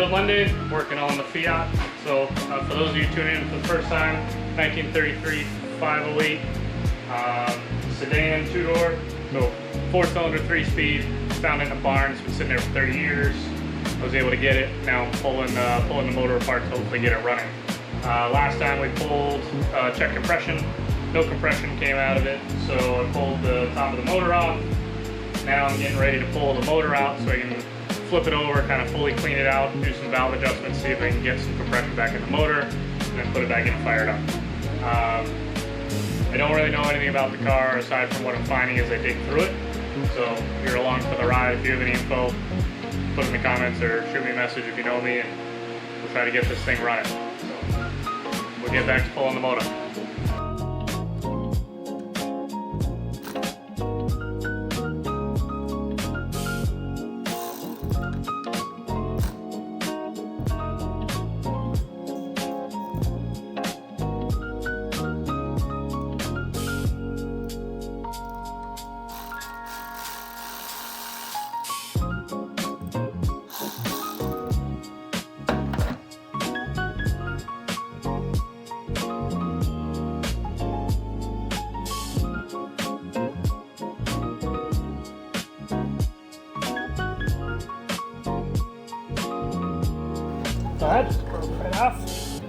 Taylor Monday, working on the Fiat. So for those of you tuning in for the first time, 1933 508 sedan, two-door, so four-cylinder, three-speed, found it in a barn. It's been sitting there for 30 years. I was able to get it. Now I'm pulling the motor apart to hopefully get it running. Last time we pulled, check compression. No compression came out of it, so I pulled the top of the motor off. Now I'm getting ready to pull the motor out so I can flip it over, kind of fully clean it out, do some valve adjustments, see if I can get some compression back in the motor, and then put it back in and fire it up. I don't really know anything about the car aside from what I'm finding as I dig through it. So if you're along for the ride, if you have any info, put in the comments or shoot me a message if you know me, and we'll try to get this thing running. So we'll get back to pulling the motor. So that just broke right off.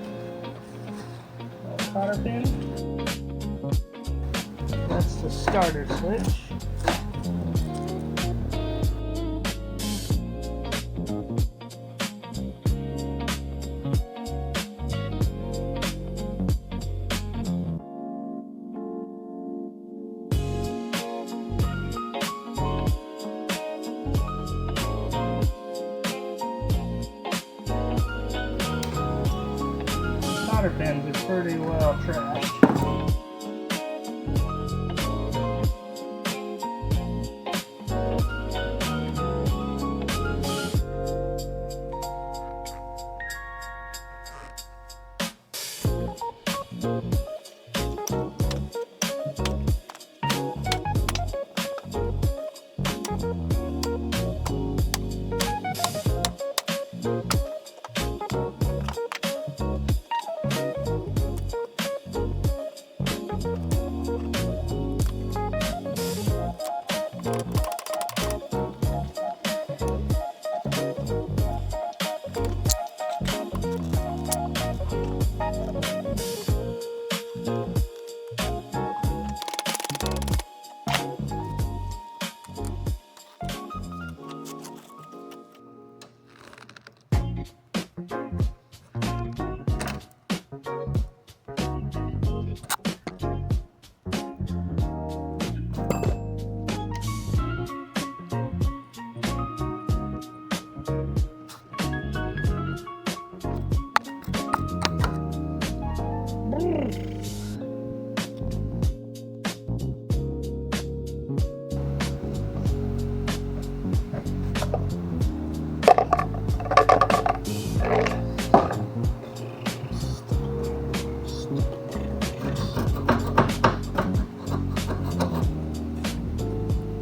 Cotter pin. That's the starter switch. Pins are pretty well trashed.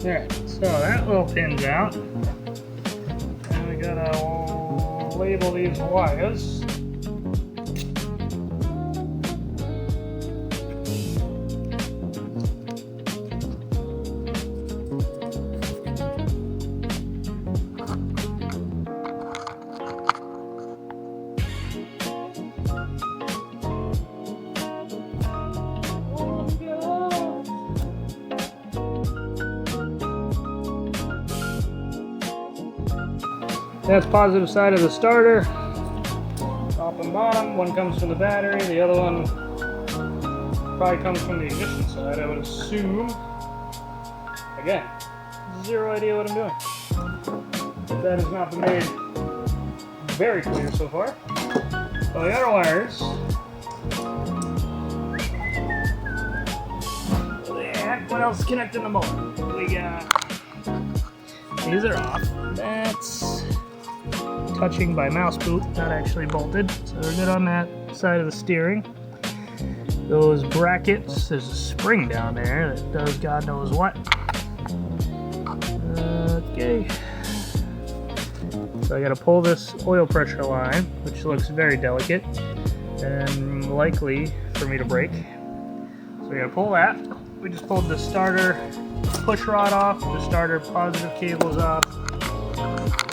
Alright, so that little pin's out. And we gotta label these wires. That's positive side of the starter, top and bottom. One comes from the battery, the other one probably comes from the ignition side, I would assume. Again, zero idea what I'm doing. But that has not been made very clear so far. So the other wires, what else is connected in the motor? We got, these are off. That's touching by mouse boot, not actually bolted. So we're good on that side of the steering. Those brackets, there's a spring down there that does God knows what. Okay. So I gotta pull this oil pressure line, which looks very delicate and likely for me to break. So we gotta pull that. We just pulled the starter push rod off, the starter positive cables off.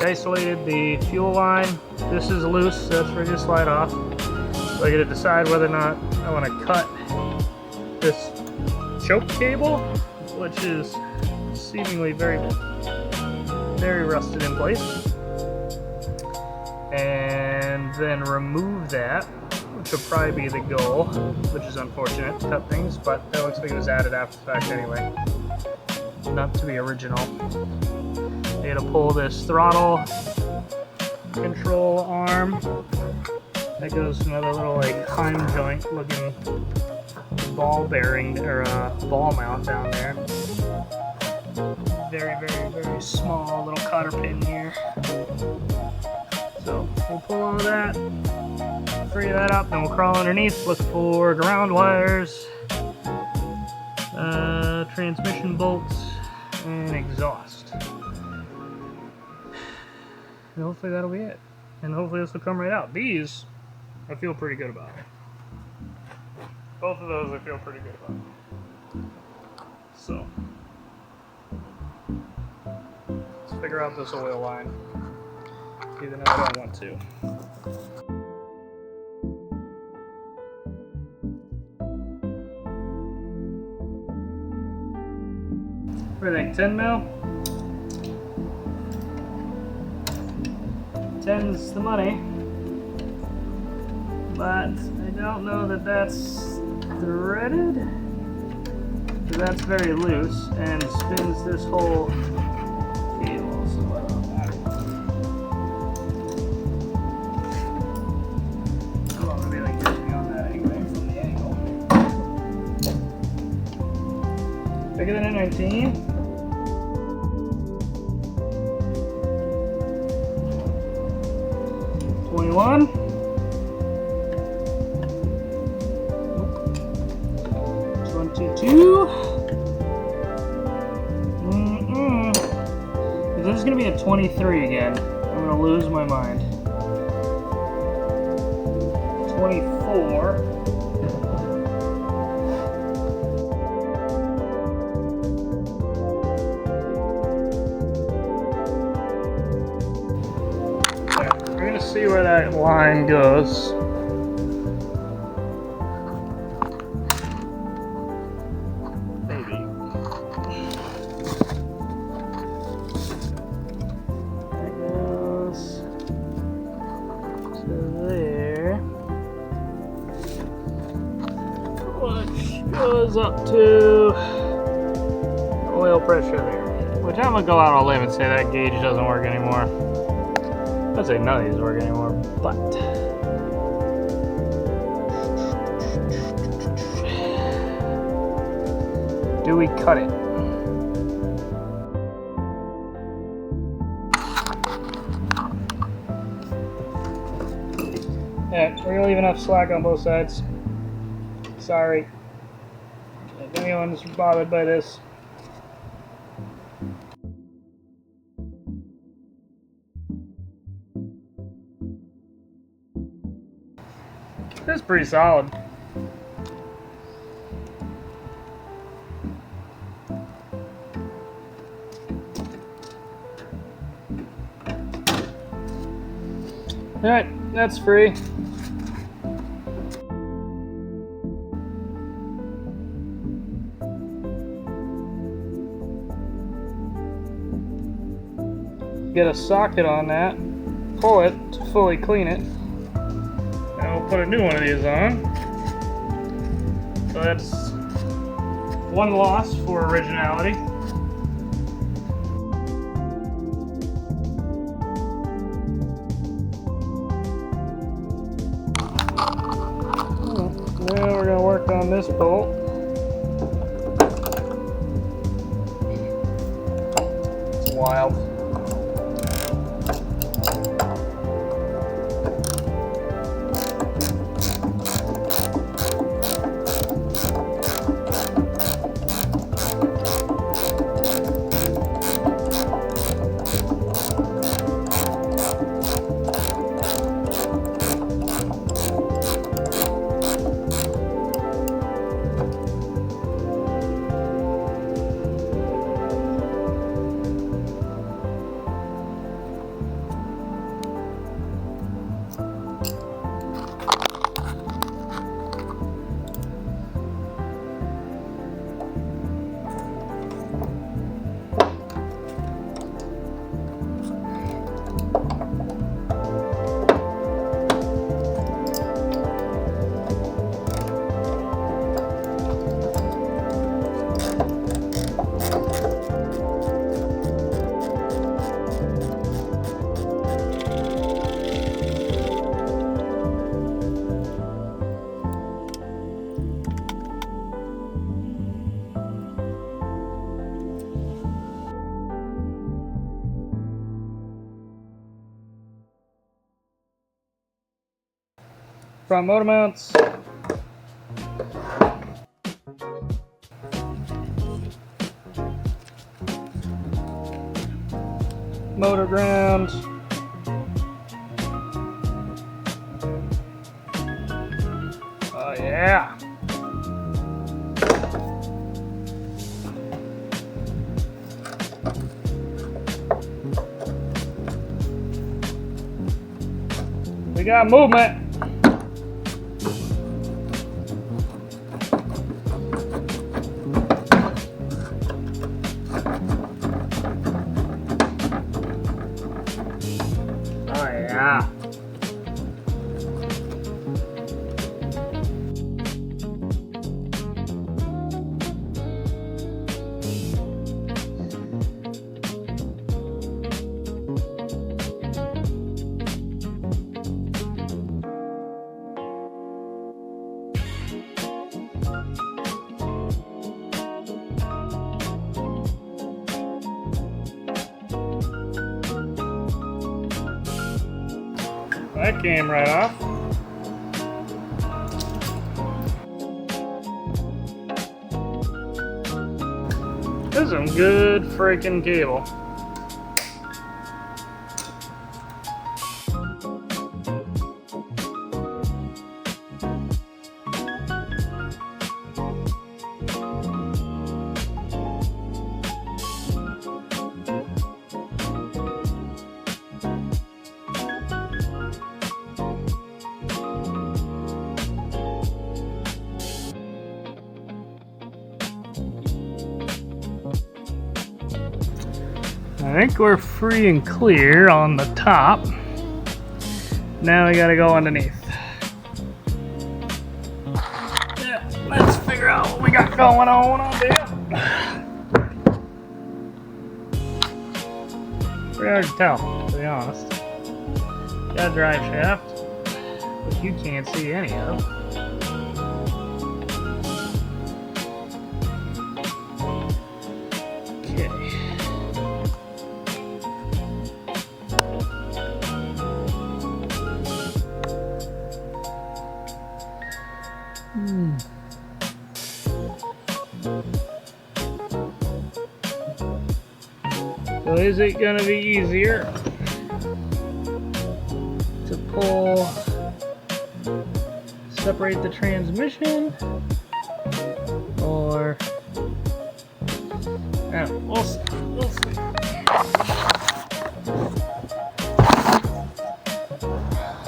We isolated the fuel line. This is loose, so that's ready to slide off. So I gotta decide whether or not I wanna cut this choke cable, which is seemingly very rusted in place, and then remove that, which will probably be the goal, which is unfortunate to cut things, but that looks like it was added after the fact anyway, not to be original. I gotta pull this throttle control arm that goes to another little like Heim joint looking ball bearing or ball mount down there. Very small little cotter pin here. So we'll pull all of that, free that up, then we'll crawl underneath, look for ground wires, transmission bolts, and exhaust. And hopefully that'll be it. And hopefully this will come right out. These, I feel pretty good about. Both of those I feel pretty good about. So, let's figure out this oil line, even though I don't want to. What do you think, 10 mil? 10's the money, but I don't know that that's threaded. That's very loose and spins this whole cable. So I'm not gonna be like getting on that anyway from the angle. Bigger than a 19. 21. 22. If this is gonna be a 23 again, I'm gonna lose my mind. 24. We're gonna see where that line goes. Maybe. That goes to there. Which goes up to oil pressure there. Which I'm gonna go out on a limb and say that gauge doesn't work anymore. I'd say none of these work anymore, but do we cut it? Yeah, we're gonna leave enough slack on both sides. Sorry if anyone's bothered by this. That's pretty solid. Alright, that's free. Get a socket on that, pull it to fully clean it. And we'll put a new one of these on. So that's one loss for originality. Now we're going to work on this bolt. It's wild. front motor mounts. Motor ground. Oh yeah. We got movement. Oh yeah. That came right off. This is some good freaking cable. I think we're free and clear on the top. Now we gotta go underneath. Yeah, let's figure out what we got going on here. Pretty hard to tell, to be honest. Got a drive shaft, which you can't see any of. So is it gonna be easier to pull, separate the transmission, or we'll see. We'll see.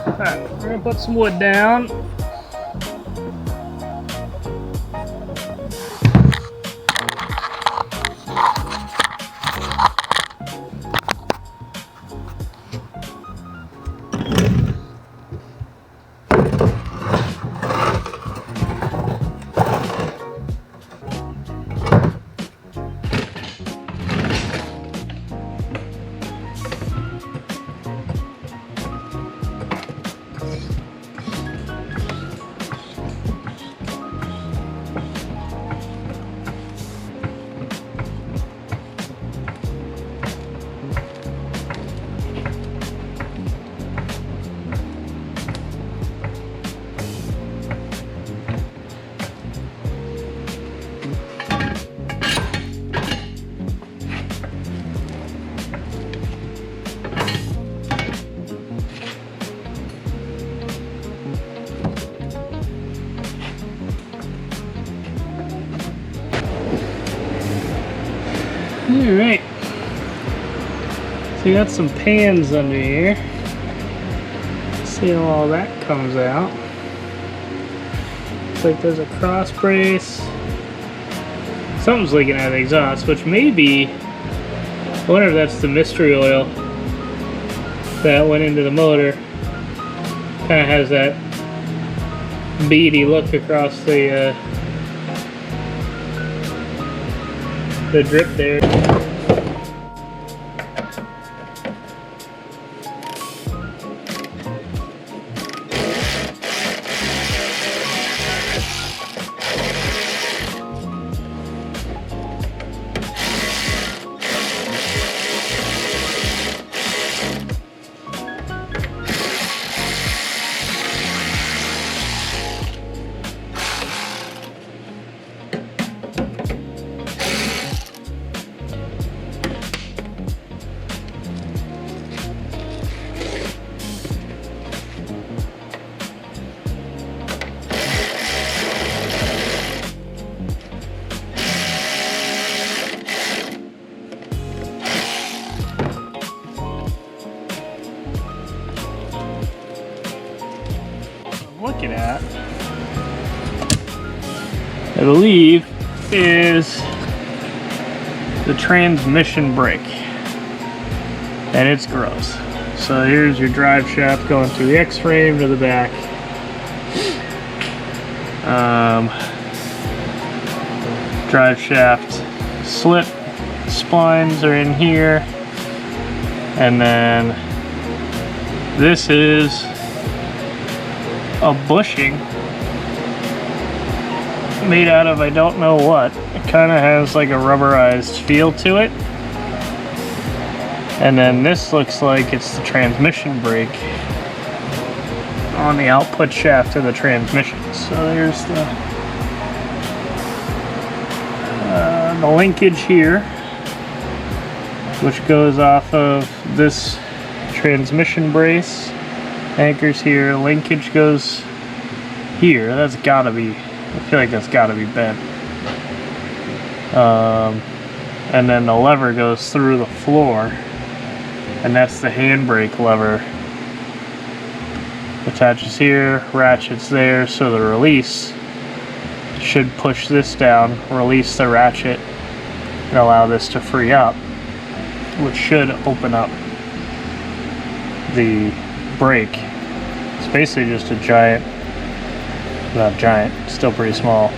Alright, we're gonna put some wood down. Alright, so we got some pans under here. See how all that comes out. Looks like there's a cross brace. Something's leaking out of the exhaust, which may be, I wonder if that's the mystery oil that went into the motor. Kind of has that beady look across the drip there. looking at, I believe, is the transmission brake. And it's gross. So here's your drive shaft going through the X-frame to the back. Drive shaft slip splines are in here. And then this is a bushing made out of I don't know what. It kind of has like a rubberized feel to it. And then this looks like it's the transmission brake on the output shaft of the transmission. So there's the linkage here, which goes off of this transmission brace. Anchors here, linkage goes here. That's gotta be, I feel like that's gotta be bent. And then the lever goes through the floor, and that's the handbrake lever. Attaches here, ratchets there, so the release should push this down, release the ratchet, and allow this to free up, which should open up the brake. It's basically just a giant, not giant, still pretty small,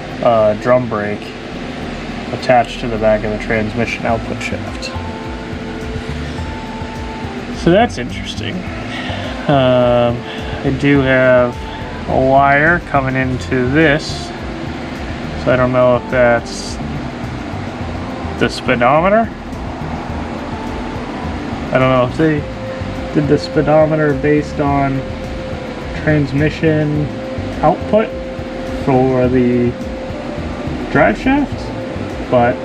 drum brake attached to the back of the transmission output shaft. So that's interesting. I do have a wire coming into this, so I don't know if that's the speedometer. I don't know if they did the speedometer based on transmission output for the drive shaft, but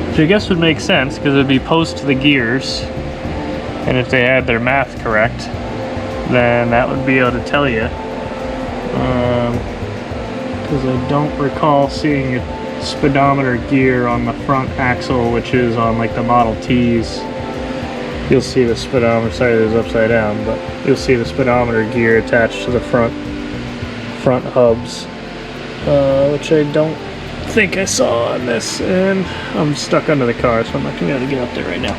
which I guess would make sense because it would be post to the gears, and if they had their math correct, then that would be able to tell you. Because I don't recall seeing a speedometer gear on the front axle, which is on like the Model Ts. You'll see the speedometer, sorry it was upside down, but you'll see the speedometer gear attached to the front hubs, which I don't think I saw on this, and I'm stuck under the car, so I'm not gonna be able to get up there right now.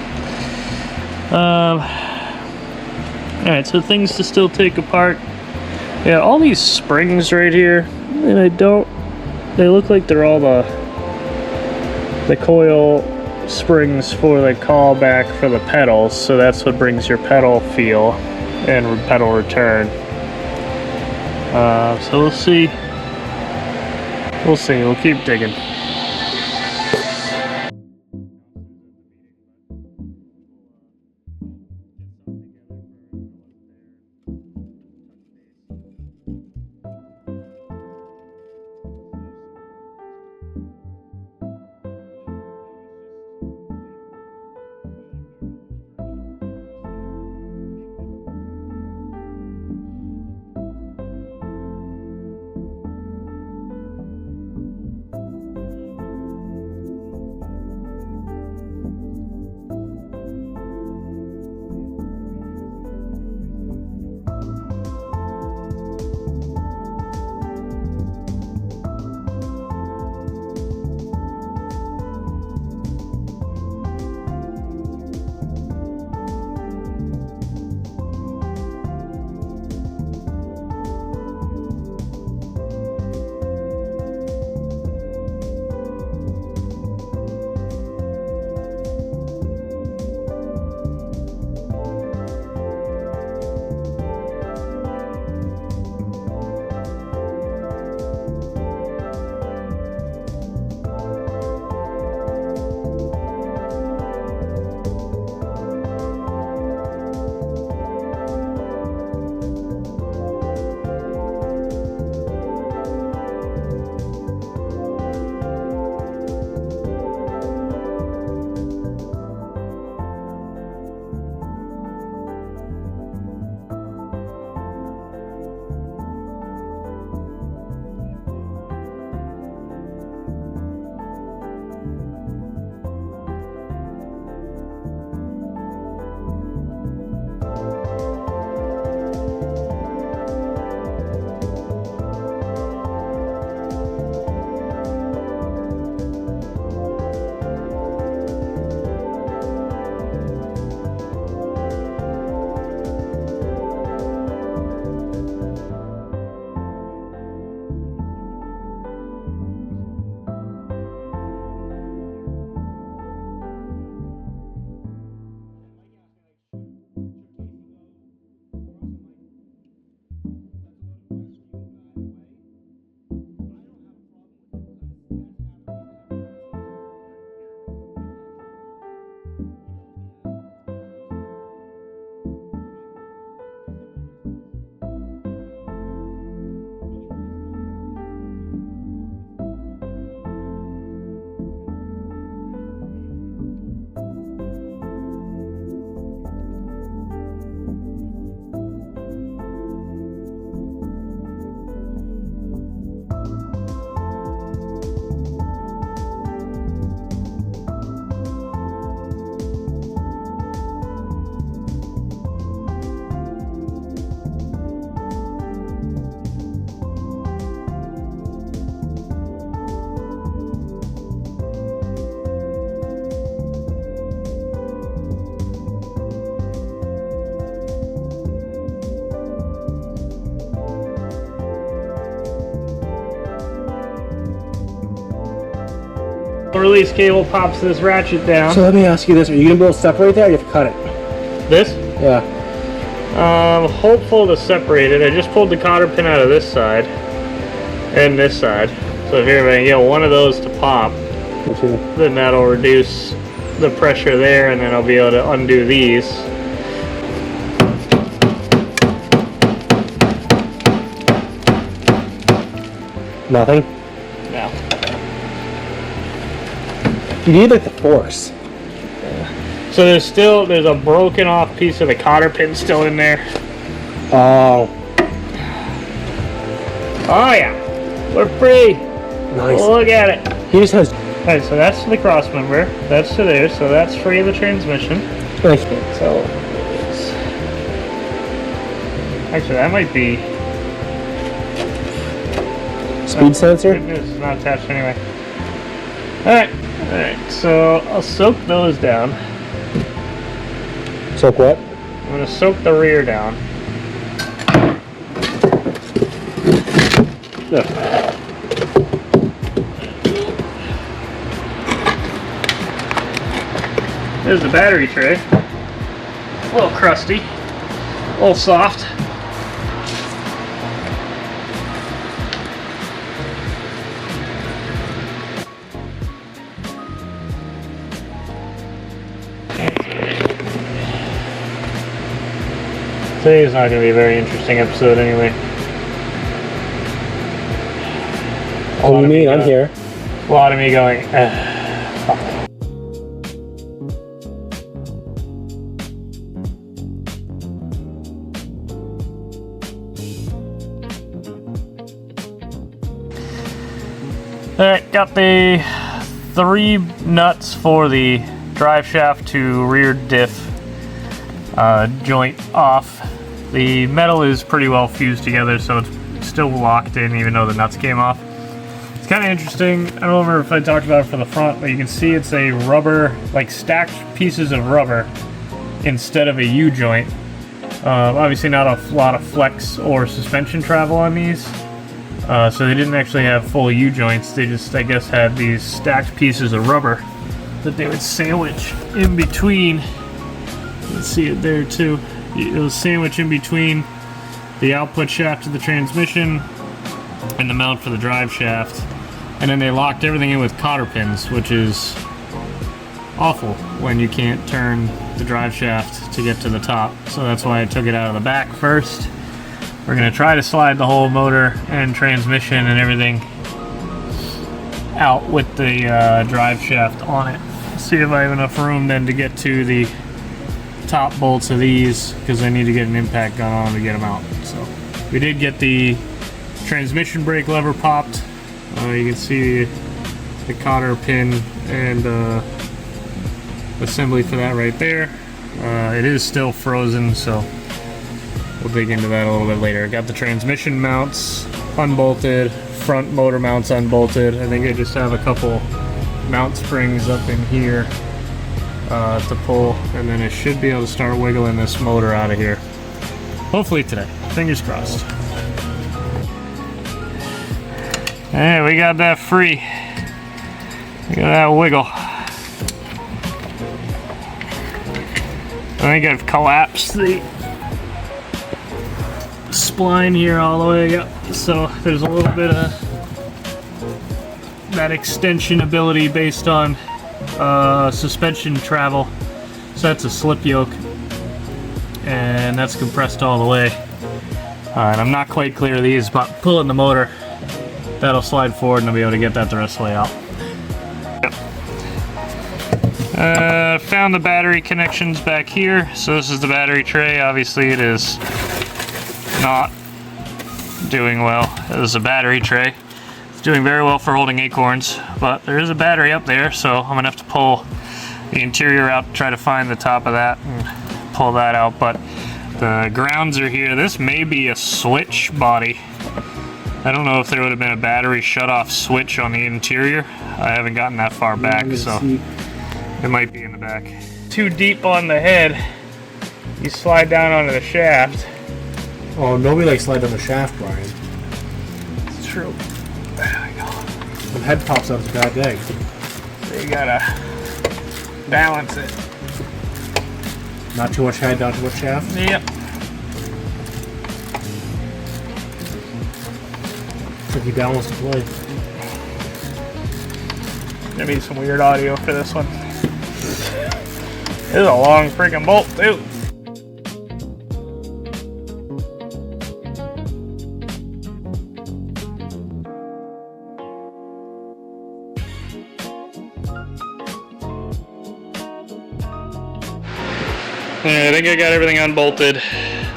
Alright, so things to still take apart. Yeah, all these springs right here, and they look like they're all the coil springs for the callback for the pedals, so that's what brings your pedal feel and pedal return. So we'll see. We'll keep digging. release cable pops this ratchet down. So let me ask you this: are you gonna be able to separate that, or you have to cut it? This? Yeah. Hopeful to separate it. I just pulled the cotter pin out of this side and this side. So if you're gonna get one of those to pop, then that'll reduce the pressure there, and then I'll be able to undo these. Nothing? No. You need like the force. So there's a broken off piece of the cotter pin still in there. Oh. Oh yeah, we're free. Nice. Look at it. He just has. Alright, so that's to the cross member. That's to there. So that's free of the transmission. Nice. So actually, that might be Speed sensor? good news. It's not attached anyway. Alright, so I'll soak those down. Soak what? I'm going to soak the rear down. Yeah. There's the battery tray. A little crusty, a little soft. Today's not going to be a very interesting episode anyway. Oh, you mean I'm here? A lot of me going, fuck. Alright, got the 3 nuts for the drive shaft to rear diff joint off. The metal is pretty well fused together, so it's still locked in even though the nuts came off. It's kind of interesting. I don't remember if I talked about it for the front, but you can see it's a rubber, like stacked pieces of rubber instead of a U-joint. Obviously not a lot of flex or suspension travel on these. So they didn't actually have full U-joints. They just, I guess, had these stacked pieces of rubber that they would sandwich in between. You can see it there too. It was sandwiched in between the output shaft of the transmission and the mount for the drive shaft. And then they locked everything in with cotter pins, which is awful when you can't turn the drive shaft to get to the top. So that's why I took it out of the back first. We're going to try to slide the whole motor and transmission and everything out with the drive shaft on it. See if I have enough room then to get to the top bolts of these, because I need to get an impact gun on to get them out. So we did get the transmission brake lever popped. You can see the cotter pin and assembly for that right there. It is still frozen, so we'll dig into that a little bit later. Got the transmission mounts unbolted, front motor mounts unbolted. I think I just have a couple mount springs up in here to pull, and then I should be able to start wiggling this motor out of here. Hopefully today. Fingers crossed. Hey, we got that free. We got that wiggle. I think I've collapsed the spline here all the way up, so there's a little bit of that extension ability based on suspension travel. So that's a slip yoke, and that's compressed all the way. And I'm not quite clear of these, but pulling the motor, that'll slide forward and I'll be able to get that the rest of the way out. Found the battery connections back here. So this is the battery tray. Obviously it is not doing well. This is a battery tray. It's doing very well for holding acorns, but there is a battery up there, so I'm gonna have to pull the interior out to try to find the top of that and pull that out. But the grounds are here. This may be a switch body. I don't know if there would have been a battery shut-off switch on the interior. I haven't gotten that far back, so it might be in the back. Too deep on the head, you slide down onto the shaft. Oh, nobody likes slide on the shaft, Brian. It's true. There we go. The head pops out, it's a bad day. So you gotta balance it. Not too much head, not too much shaft. Yep. Tricky balance to play. Gonna be some weird audio for this one. This is a long freaking bolt, too. Yeah, I think I got everything unbolted.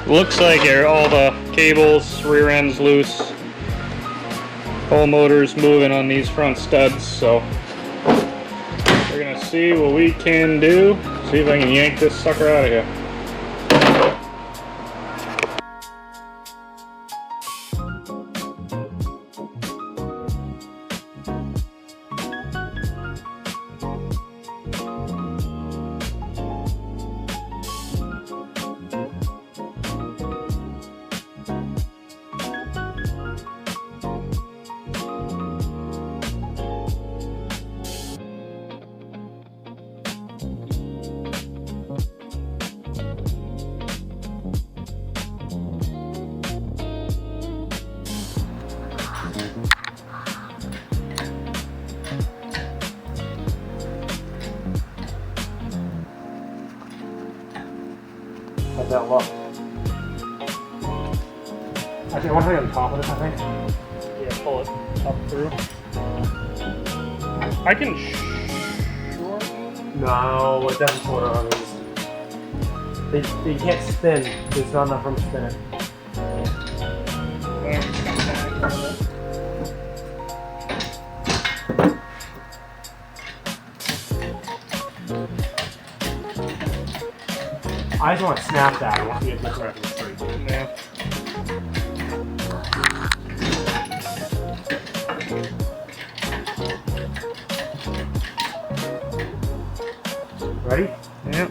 Looks like all the cables, rear end's loose. Whole motor's moving on these front studs, so we're gonna see what we can do. See if I can yank this sucker out of here. How's that look? Actually, I want to hang on top of this, I think. Yeah, pull it up through. I can shorten. No, it doesn't shorten on these. They can't spin. There's not enough room to spin it. I just want to snap that. I want to get this right from the street. Yeah. Ready? Yep.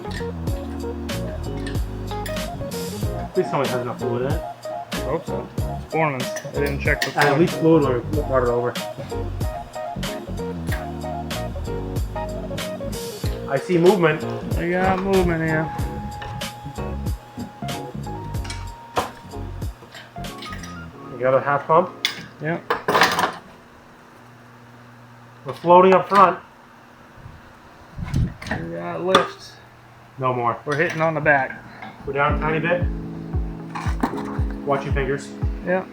Please tell me it has enough fluid in it. I hope so. It's Foreman's. I didn't check the At least fluid when we brought it over. I see movement. I got movement here. You got a half pump. Yep. We're floating up front. We got lift. No more. We're hitting on the back. Go down a tiny bit. Watch your fingers. Yep.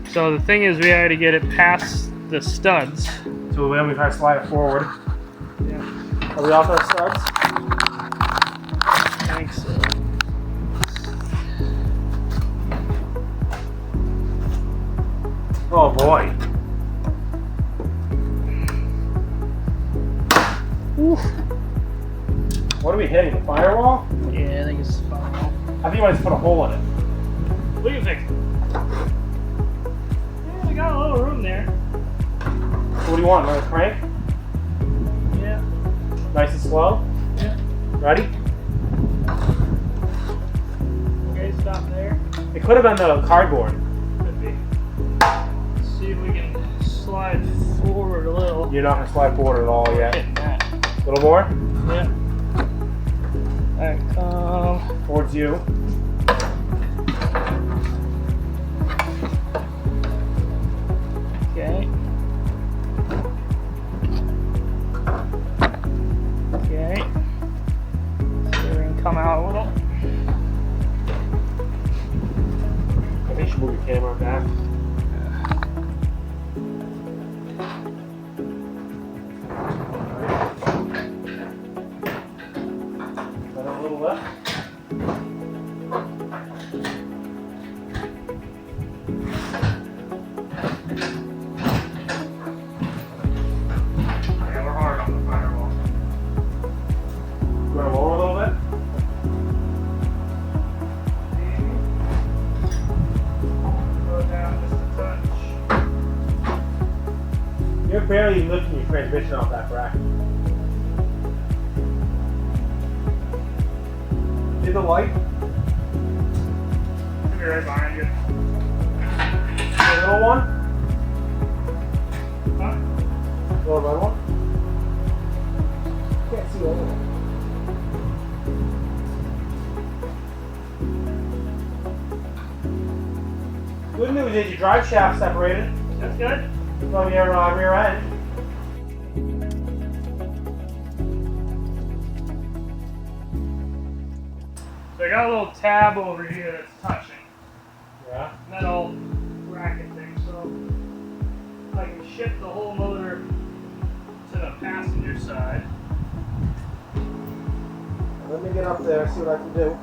So the thing is, we had to get it past the studs. So then we try to slide it forward. Yeah. Are we off our studs? I think so. Oh boy. Oof. What are we hitting? The firewall? Yeah, I think it's fine. I think I might just put a hole in it. What do you think? Yeah, we got a little room there. What do you want? Another crank? Yeah. Nice and slow? Yeah. Ready? Okay, stop there. It could have been the cardboard. Could be. Let's see if we can slide forward a little. You're not going to slide forward at all yet. Hitting that. A little more? Yeah. Alright, come Towards you. Okay. Okay. So we can come out a little. I think you should move your camera back. Got a little left. Yeah, we're hard on the firewall. You want to lower a little bit? Go down just a touch. You're barely lifting your transmission off that bracket. See the light? Should be right behind you. The little one? Huh? The red one? Can't see over there. Good news is your drive shaft separated. That's good. From your rear end. So I got a little tab over here that's touching. Yeah. Metal bracket thing, so I can shift the whole motor to the passenger side. Let me get up there, see what I can do.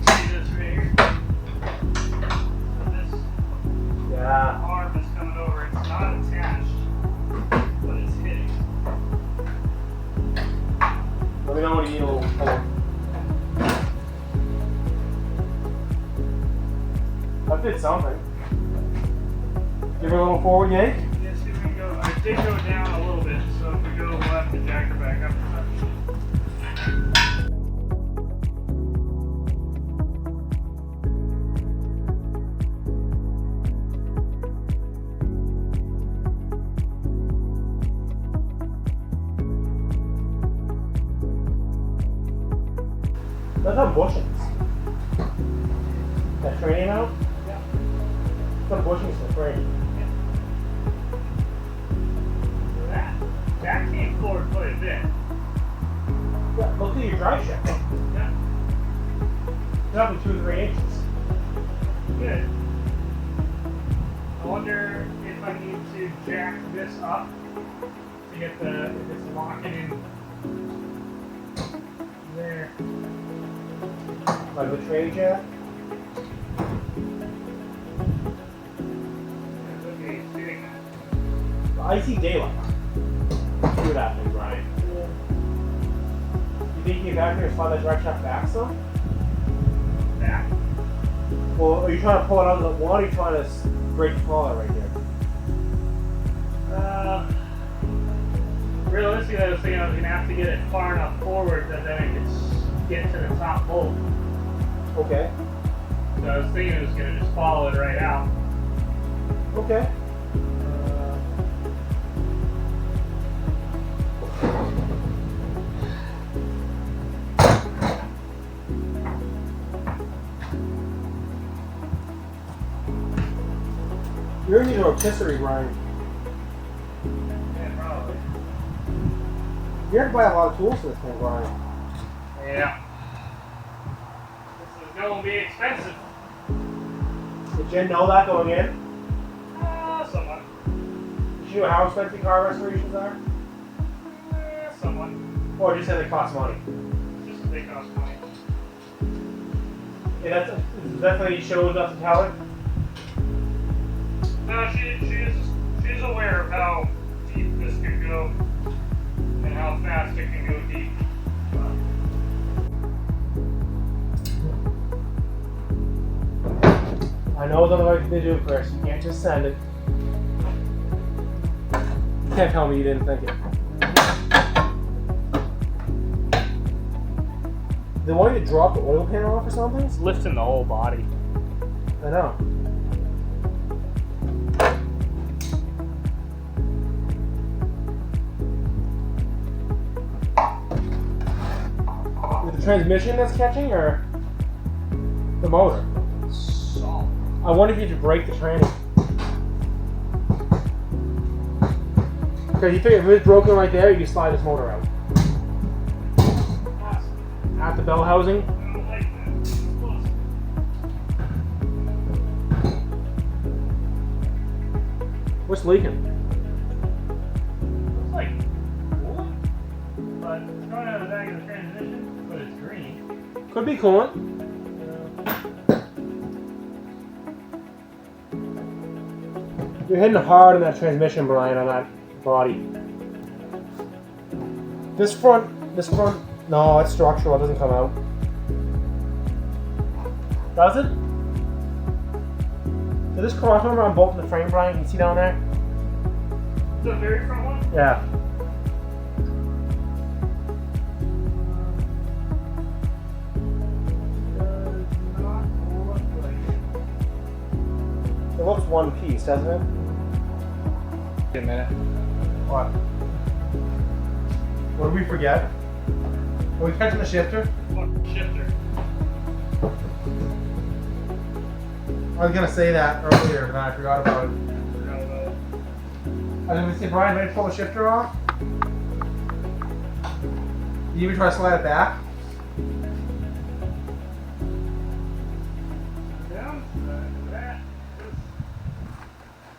See this right here? So this Yeah. arm is coming over. It's not attached, but it's hitting. Let me know when you need a little pull. That did something. Give her a little forward yank. Yes, if we go, I did go down a little bit, so if we go left, the jack her back up for that. That's on bushings. That training out? Yeah. Some bushings for training. That came forward quite a bit. Yeah, look at your drive shaft. Yeah. It's up in 2 or 3 inches. Good. I wonder if I need to jack this up to get if it's locking in there. Like the trade jack. Okay, sitting. I see daylight. Do that thing, Brian. You think you get back here and slide that drive shaft back some? Back. Well, are you trying to pull it out of the one, or are you trying to break the collar right here? Realistically, I was thinking I was gonna have to get it far enough forward that then I could get to the top bolt. Okay. So I was thinking it was gonna just follow it right out. Okay. You're gonna need a rotisserie, Brian. Yeah, probably. You have to buy a lot of tools for this thing, Brian. Yeah. This is gonna be expensive. Did Jen know that going in? Somewhat. Did you know how expensive car restorations are? Somewhat. Or just say they cost money? Just a big cost money. Yeah, that's definitely shows up to tell her. No, she's aware of how deep this can go and how fast it can go deep. I know what the other way to do, Chris. You can't just send it. You can't tell me you didn't think it. They want you to drop the oil pan off or something? It's lifting the whole body. I know. Is it the transmission that's catching, or the motor? Solid. I wonder if you could break the tranny. Because you figure if it's broken right there, you can slide this motor out. At the bell housing. I don't like that. What's leaking? Looks like wood, but it's coming out of the back of the transmission, but it's green. Could be coolant. You're hitting hard on that transmission, Brian, on that body. This front, no, it's structural, it doesn't come out. Does it? So this crossover on both of the frame, Brian, you can see down there? The very front one? Yeah. Does not look looks one piece, doesn't it? Wait a minute. What? What did we forget? Are we catching the shifter? Look, shifter. I was gonna say that earlier, but I forgot about it. I was gonna say, Brian, ready to pull the shifter off? You even try to slide it back?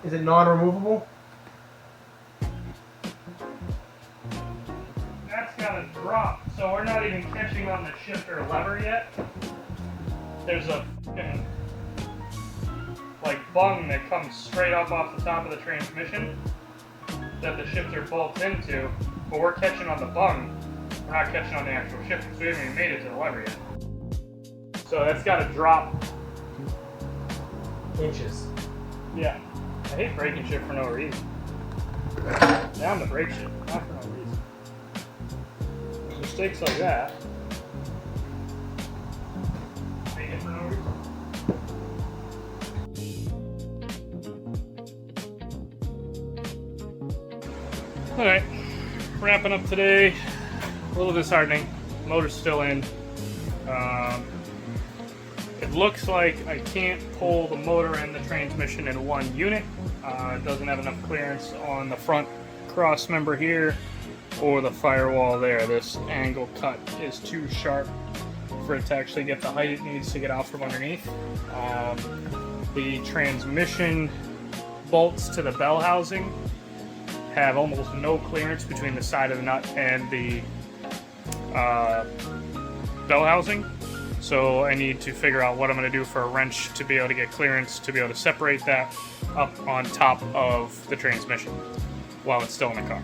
Is it non-removable? That's got a drop, so we're not even catching on the shifter lever yet. There's a fucking, like, bung that comes straight up off the top of the transmission that the shifter bolts into, but we're catching on the bung. We're not catching on the actual shifter, so we haven't even made it to the lever yet. So that's got a drop. Inches. Yeah. I hate braking shit for no reason. Down to brake shit, not for no reason. Mistakes like that. Make it for no reason. Alright, wrapping up today. A little disheartening. Motor's still in. It looks like I can't pull the motor and the transmission in one unit. It doesn't have enough clearance on the front cross member here or the firewall there. This angle cut is too sharp for it to actually get the height it needs to get out from underneath. The transmission bolts to the bell housing have almost no clearance between the side of the nut and the bell housing. So I need to figure out what I'm going to do for a wrench to be able to get clearance to be able to separate that up on top of the transmission while it's still in the car.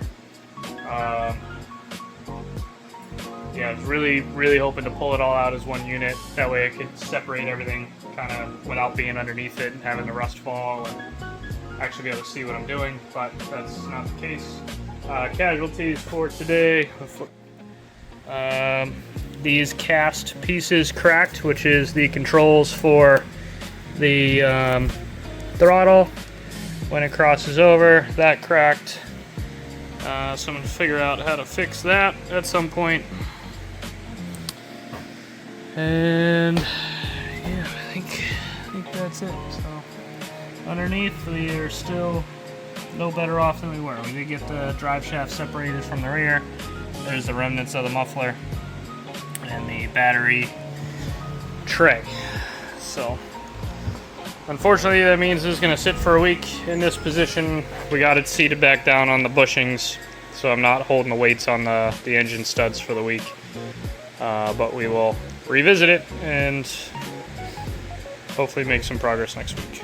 Yeah, I was really hoping to pull it all out as one unit. That way I could separate everything kind of without being underneath it and having the rust fall and actually be able to see what I'm doing, but that's not the case. Casualties for today. These cast pieces cracked, which is the controls for the throttle. When it crosses over, that cracked. So I'm going to figure out how to fix that at some point. And yeah, I think that's it. So underneath, we are still no better off than we were. We did get the drive shaft separated from the rear. There's the remnants of the muffler and the battery tray. So unfortunately that means it's going to sit for a week in this position. We got it seated back down on the bushings, so I'm not holding the weights on the engine studs for the week. But we will revisit it and hopefully make some progress next week.